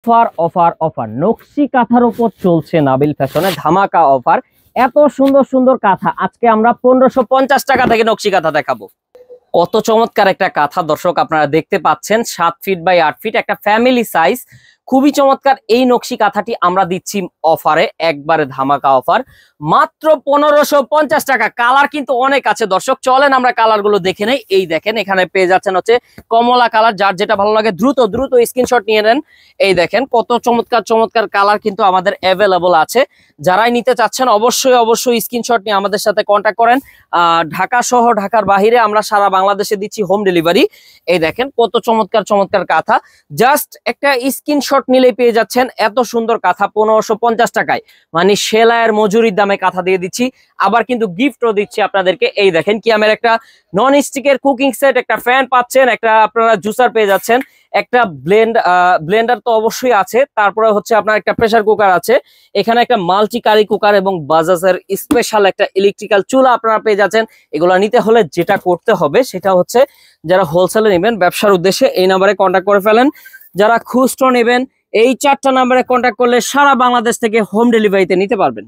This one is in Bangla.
অফার অফার অফার নকশি কাঁথার উপর চলছে নাবিল ফ্যাশনে ধামাকা অফার। এত সুন্দর সুন্দর কাঁথা আজকে আমরা 1550 টাকা থেকে নকশি কাঁথা দেখাবো। কত চমৎকার একটা কাঁথা দর্শক, আপনারা দেখতে পাচ্ছেন 7 ফিট বাই 8 ফিট একটা ফ্যামিলি সাইজ। খুবই চমৎকার এই নকশি কাঁথাটি আমরা দিচ্ছি অফারে, একবারে ধামাকা অফার, মাত্র 1550 টাকা। কালার কিন্তু অনেক আছে দর্শক, চলেন আমরা কালার গুলো দেখে নেই। এই দেখেন এখানে পেয়ে যাচ্ছেন হচ্ছে কমলা কালার, যার যেটা ভালো লাগে দ্রুত দ্রুত স্ক্রিনশট নিয়ে নেন। এই দেখেন কত চমৎকার চমৎকার কালার কিন্তু আমাদের অ্যাভেলেবল আছে। যারাই নিতে চাচ্ছেন অবশ্যই অবশ্যই স্ক্রিনশট নিয়ে আমাদের সাথে কন্ট্যাক্ট করেন। ঢাকা সহ ঢাকার বাহিরে আমরা সারা বাংলাদেশে দিচ্ছি হোম ডেলিভারি। এই দেখেন কত চমৎকার চমৎকার কাঁথা, জাস্ট একটা স্ক্রিনশট নিলেই পেয়ে যাচ্ছেন এত সুন্দর কাঁথা 1550 টাকায়, মানে সেলাইয়ের মজুরির দামে কাঁথা দিয়ে দিচ্ছি। আবার কিন্তু গিফটও দিচ্ছি আপনাদেরকে। এই দেখেন কি আমার একটা নন স্টিকের কুকিং সেট, একটা ফ্যান পাচ্ছেন, একটা আপনারা জুসার পেয়ে যাচ্ছেন, একটা ব্লেন্ডার তো অবশ্যই আছে, তারপরে হচ্ছে আপনার একটা প্রেসার কুকার আছে, এখানে একটা মাল্টি কারি কুকার এবং বাজাজের স্পেশাল একটা ইলেকট্রিক্যাল চুলা আপনারা পেয়ে যাচ্ছেন। এগুলো নিতে হলে যেটা করতে হবে সেটা হচ্ছে, যারা হোলসেলে নেবেন ব্যবসার উদ্দেশ্যে এই নাম্বারে কন্ট্যাক্ট করে ফেলেন। যারা খুচরো নেবেন এই 4টা নাম্বারে কন্ট্যাক্ট করলে সারা বাংলাদেশ থেকে হোম ডেলিভারিতে নিতে পারবেন।